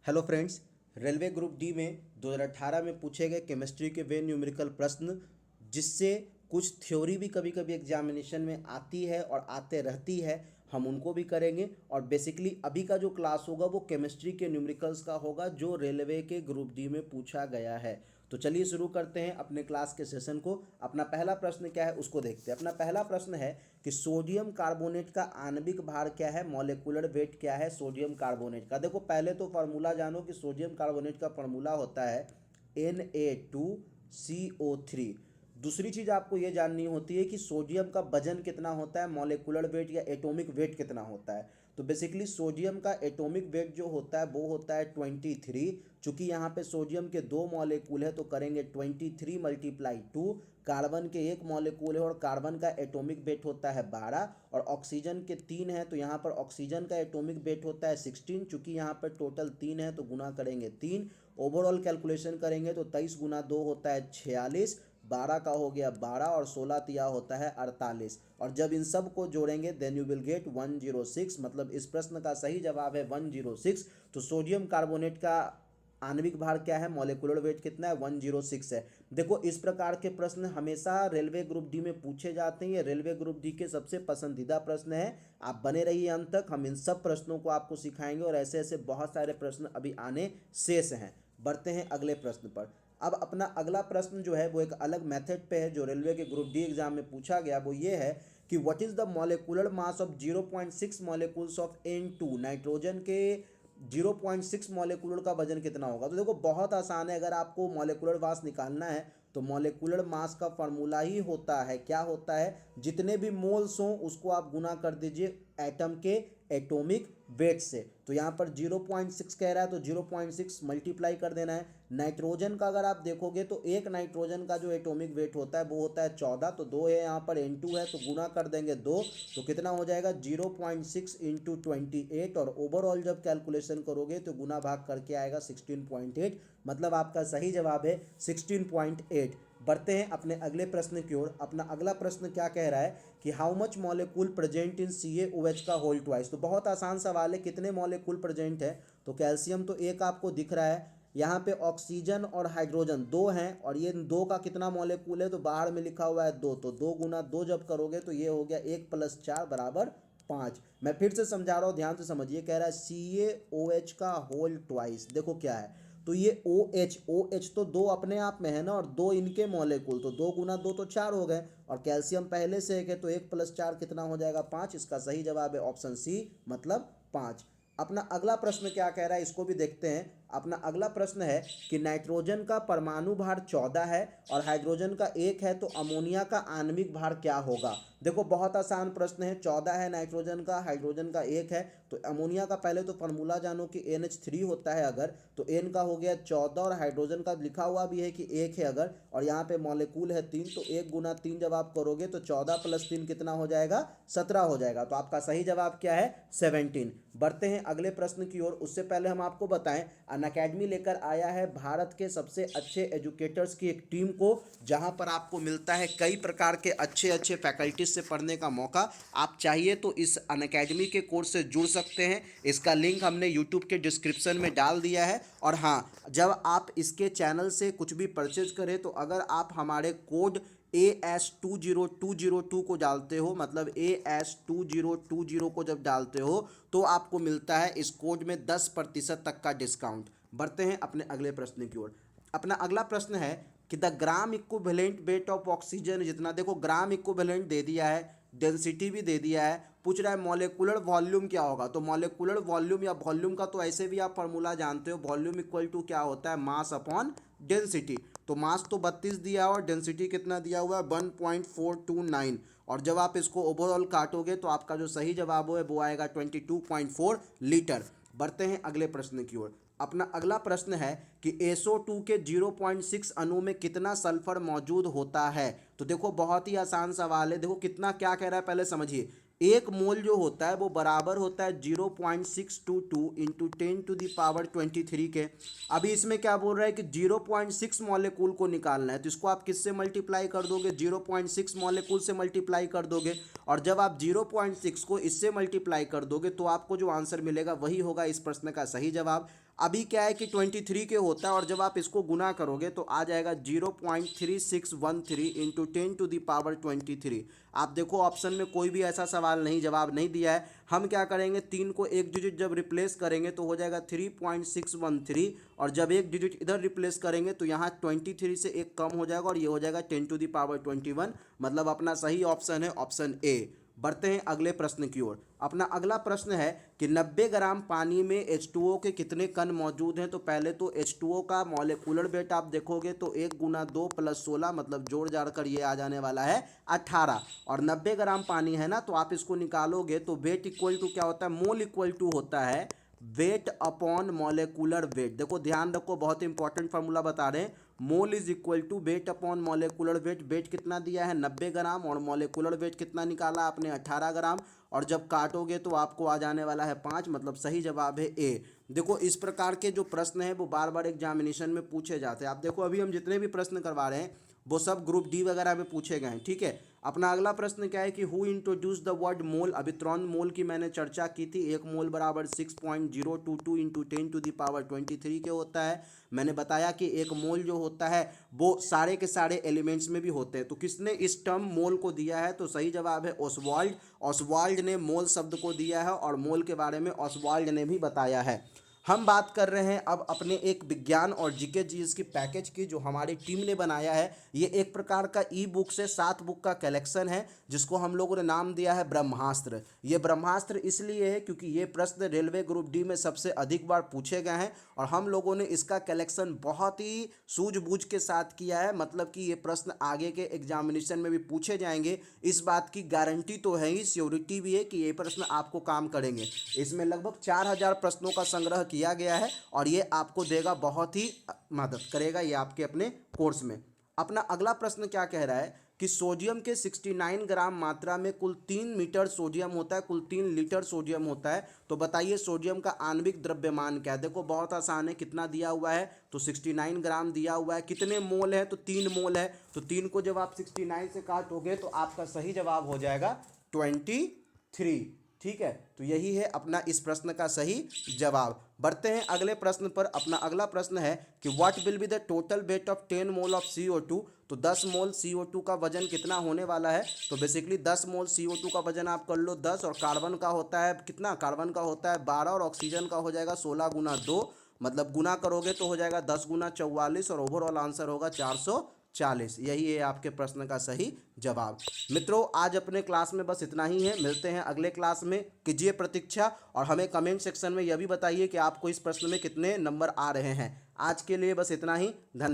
Hello friends. Railway group D में 2018 में पूछे गए केमिस्ट्री के वे न्यूमेरिकल प्रश्न, जिससे कुछ थ्योरी भी कभी कभी एग्जामिनेशन में आती है और आते रहती है, हम उनको भी करेंगे। और बेसिकली अभी का जो क्लास होगा वो केमिस्ट्री के न्यूमेरिकल्स का होगा, जो रेलवे के ग्रुप डी में पूछा गया है। तो चलिए शुरू करते हैं अपने क्लास के सेशन को। अपना पहला प्रश्न क्या है उसको देखते हैं। अपना पहला प्रश्न है कि सोडियम कार्बोनेट का आणविक भार क्या है, मॉलिक्यूलर वेट क्या है सोडियम कार्बोनेट का। देखो पहले तो फार्मूला जानो कि सोडियम कार्बोनेट का फार्मूला होता है Na2CO3। दूसरी चीज़ आपको ये जाननी होती है कि सोडियम का वजन कितना होता है, मॉलिक्यूलर वेट या एटॉमिक वेट कितना होता है। तो बेसिकली सोडियम का एटॉमिक वेट जो होता है वो होता है 23। चूंकि यहाँ पे सोडियम के दो मॉलिक्यूल है तो करेंगे 23 मल्टीप्लाई 2। कार्बन के एक मॉलिक्यूल है और कार्बन का एटॉमिक वेट होता है 12, और ऑक्सीजन के 3 है तो यहाँ पर ऑक्सीजन का एटॉमिक वेट होता है 16। चूंकि यहाँ पर टोटल 3 है तो गुना करेंगे 3। ओवरऑल कैलकुलेशन करेंगे तो 23 गुना 2 होता है 46, 12 का हो गया 12 और 16 तिया होता है 48। और जब इन सब को जोड़ेंगे देन यू विल गेट 106। मतलब इस प्रश्न का सही जवाब है 106। तो सोडियम कार्बोनेट का आणविक भार क्या है, मॉलिक्यूलर वेट कितना है, 106 है। देखो इस प्रकार के प्रश्न हमेशा रेलवे ग्रुप डी में पूछे जाते हैं। ये रेलवे ग्रुप डी के सबसे पसंदीदा प्रश्न है। आप बने रहिए अंत तक, हम इन सब प्रश्नों को आपको सिखाएंगे और ऐसे ऐसे बहुत सारे प्रश्न अभी आने शेष हैं। बढ़ते हैं अगले प्रश्न पर। अब अपना अगला प्रश्न जो है वो एक अलग मेथड पे है, जो रेलवे के ग्रुप डी एग्जाम में पूछा गया। वो ये है कि what is the molecular mass of 0.6 molecules of N2। Nitrogen के 0.6 मॉलिक्यूलर का वजन कितना होगा। तो देखो बहुत आसान है, अगर आपको मॉलिक्यूलर मास निकालना है तो मॉलिक्यूलर मास का फार्मूला ही होता है, क्या होता है, जितने भी मोल्स हों उसको आप गुना कर दीजिए एटम के एटॉमिक वेट से। तो यहाँ पर 0.6 कह रहा है तो 0.6 मल्टीप्लाई कर देना है। नाइट्रोजन का अगर आप देखोगे तो एक नाइट्रोजन का जो एटॉमिक वेट होता है वो होता है 14, तो 2 है यहाँ पर N2 है तो गुना कर देंगे 2, तो कितना हो जाएगा 0.6 इंटू 28। और ओवरऑल जब कैलकुलेशन करोगे तो गुना भाग करके आएगा 16.8। मतलब आपका सही जवाब है 16.8। बढ़ते हैं अपने अगले प्रश्न की ओर। अपना अगला प्रश्न क्या कह रहा है कि how much molecule present in CaOH का होल ट्वाइस। तो बहुत आसान सवाल है, कितने मॉलिक्यूल प्रेजेंट है। तो कैल्शियम तो एक आपको दिख रहा है, यहाँ पे ऑक्सीजन और हाइड्रोजन दो हैं, और ये दो का कितना मॉलिक्यूल है तो बाहर में लिखा हुआ है 2, तो 2 गुना 2 जब करोगे तो ये हो गया 1 + 4 बराबर 5। मैं फिर से समझा रहा हूँ, ध्यान से समझिए। कह रहा है CaOH का होल ट्वाइस। देखो क्या है, तो ये OH तो दो अपने आप में है ना, और दो इनके मॉलिक्यूल, तो 2 गुना 2 तो 4 हो गए, और कैल्शियम पहले से एक है तो 1 + 4 कितना हो जाएगा 5। इसका सही जवाब है ऑप्शन सी, मतलब 5। अपना अगला प्रश्न क्या कह रहा है इसको भी देखते हैं। अपना अगला प्रश्न है कि नाइट्रोजन का परमाणु भार 14 है और हाइड्रोजन का 1 है, तो अमोनिया का आणविक भार क्या होगा। देखो बहुत आसान प्रश्न है, 14 है नाइट्रोजन का, हाइड्रोजन का 1 है, तो अमोनिया का पहले तो फार्मूला जानो कि NH3 होता है अगर, तो N का हो गया 14 और हाइड्रोजन का लिखा हुआ भी है कि 1 है अगर, और यहाँ पे मॉलिक्यूल है 3, तो 1 गुना 3 जब आप करोगे तो 14 + 3 कितना हो जाएगा 17 हो जाएगा। तो आपका सही जवाब क्या है 17। बढ़ते हैं अगले प्रश्न की ओर। उससे पहले हम आपको बताएं, अनअकैडमी लेकर आया है भारत के सबसे अच्छे एजुकेटर्स की एक टीम को, जहां पर आपको मिलता है कई प्रकार के अच्छे अच्छे फैकल्टीज से पढ़ने का मौका। आप चाहिए तो इस अनअकैडमी के कोर्स से जुड़ सकते हैं। इसका लिंक हमने यूट्यूब के डिस्क्रिप्शन में डाल दिया है। और हाँ, जब आप इसके चैनल से कुछ भी परचेज करें तो अगर आप हमारे कोड AS20202 को डालते हो, मतलब AS2020 को जब डालते हो तो आपको मिलता है इस कोड में 10% तक का डिस्काउंट। बढ़ते हैं अपने अगले प्रश्न की ओर। अपना अगला प्रश्न है कि the gram equivalent weight of oxygen जितना। देखो ग्राम इक्विवेलेंट दे दिया है, डेंसिटी भी दे दिया है, पूछ रहा है मॉलिक्यूलर वॉल्यूम क्या होगा। तो मॉलिक्यूलर वॉल्यूम या वॉल्यूम का तो ऐसे भी आप फार्मूला जानते हो, वॉल्यूम इक्वल टू क्या होता है, मास अपॉन डेंसिटी। तो मास तो 32 दिया है और डेंसिटी कितना दिया हुआ है 1.429, और जब आप इसको ओवरऑल काटोगे तो आपका जो सही जवाब है वो आएगा 22.4 लीटर। बढ़ते हैं अगले प्रश्न की ओर। अपना अगला प्रश्न है कि SO2 के 0.6 अणु में कितना सल्फर मौजूद होता है। तो देखो बहुत ही आसान सवाल है। देखो कितना क्या कह रहा है पहले समझिए, एक मोल जो होता है वो बराबर होता है 0.622 इंटू 10⁻23 के। अभी इसमें क्या बोल रहा है कि 0.6 मॉलिक्यूल को निकालना है, तो इसको आप किससे मल्टीप्लाई कर दोगे, 0.6 मॉलिक्यूल से मल्टीप्लाई कर दोगे। और जब आप 0.6 को इससे मल्टीप्लाई कर दोगे तो आपको जो आंसर मिलेगा वही होगा इस प्रश्न का सही जवाब। अभी क्या है कि 23 के होता है और जब आप इसको गुना करोगे तो आ जाएगा 0.3613 इंटू 10⁻23। आप देखो ऑप्शन में कोई भी ऐसा सवाल नहीं, जवाब नहीं दिया है। हम क्या करेंगे, 3 को एक डिजिट जब रिप्लेस करेंगे तो हो जाएगा 3.613, और जब एक डिजिट इधर रिप्लेस करेंगे तो यहाँ 23 से एक कम हो जाएगा और ये हो जाएगा 10⁻21। मतलब अपना सही ऑप्शन है ऑप्शन ए। बढ़ते हैं अगले प्रश्न की ओर। अपना अगला प्रश्न है कि 90 ग्राम पानी में H2O के कितने कण मौजूद हैं। तो पहले तो H2O का मॉलिक्यूलर वेट आप देखोगे तो 1 × 2 + 16, मतलब जोड़ जाड़ कर ये आ जाने वाला है 18। और 90 ग्राम पानी है ना, तो आप इसको निकालोगे तो वेट इक्वल टू क्या होता है, मोल इक्वल टू होता है वेट अपॉन मॉलिक्यूलर वेट। देखो ध्यान रखो, बहुत इंपॉर्टेंट फार्मूला बता रहे हैं। Mole is equal to weight upon molecular weight. Weight कितना दिया है 90 ग्राम और मॉलिक्यूलर वेट कितना निकाला आपने 18 ग्राम, और जब काटोगे तो आपको आ जाने वाला है 5, मतलब सही जवाब है ए। देखो इस प्रकार के जो प्रश्न है वो बार बार एग्जामिनेशन में पूछे जाते हैं। आप देखो अभी हम जितने भी प्रश्न करवा रहे हैं वो सब ग्रुप डी वगैरह में पूछे गए हैं, ठीक है। अपना अगला प्रश्न क्या है कि हु इंट्रोड्यूस द वर्ड मोल। अभी 3 मोल की मैंने चर्चा की थी। एक मोल बराबर 6.022 इंटू 10⁻23 के होता है। मैंने बताया कि एक मोल जो होता है वो सारे के सारे एलिमेंट्स में भी होते हैं। तो किसने इस टर्म मोल को दिया है, तो सही जवाब है ओसवाल्ड। ओसवाल्ड ने मोल शब्द को दिया है और मोल के बारे में ओसवाल्ड ने भी बताया है। हम बात कर रहे हैं अब अपने एक विज्ञान और जीके जीएस की पैकेज की, जो हमारी टीम ने बनाया है। ये एक प्रकार का ई बुक से 7 बुक का कलेक्शन है, जिसको हम लोगों ने नाम दिया है ब्रह्मास्त्र। ये ब्रह्मास्त्र इसलिए है क्योंकि ये प्रश्न रेलवे ग्रुप डी में सबसे अधिक बार पूछे गए हैं और हम लोगों ने इसका कलेक्शन बहुत ही सूझबूझ के साथ किया है। मतलब कि ये प्रश्न आगे के एग्जामिनेशन में भी पूछे जाएंगे, इस बात की गारंटी तो है ही, श्योरिटी भी है कि ये प्रश्न आपको काम करेंगे। इसमें लगभग 4000 प्रश्नों का संग्रह किया गया है और ये आपको देगा, बहुत ही मदद करेगा ये आपके अपने कोर्स में। अपना अगला प्रश्न क्या कह रहा है कि सोडियम के 69 ग्राम मात्रा में कुल 3 मीटर सोडियम होता है, कुल 3 लीटर सोडियम होता है। तो बताइए सोडियम का आणविक द्रव्यमान क्या है। देखो बहुत आसान है, कितना दिया हुआ है, तो 69 ग्राम दिया हुआ है। कितने मोल है, तो 3 मोल है। तो 3 को जब आप 69 से काटोगे तो आपका सही जवाब हो जाएगा 23, ठीक है। तो यही है अपना इस प्रश्न का सही जवाब। बढ़ते हैं अगले प्रश्न पर। अपना अगला प्रश्न है कि what will be the total weight of 10 mole of CO2। तो 10 मोल CO2 का वजन कितना होने वाला है। तो बेसिकली 10 मोल CO2 का वजन आप कर लो 10, और कार्बन का होता है कितना, कार्बन का होता है 12, और ऑक्सीजन का हो जाएगा 16 × 2, मतलब गुना करोगे तो हो जाएगा 10 × 44, और ओवरऑल आंसर होगा 440। यही है आपके प्रश्न का सही जवाब। मित्रों आज अपने क्लास में बस इतना ही है। मिलते हैं अगले क्लास में, कीजिए प्रतीक्षा और हमें कमेंट सेक्शन में यह भी बताइए कि आपको इस प्रश्न में कितने नंबर आ रहे हैं। आज के लिए बस इतना ही, धन्यवाद।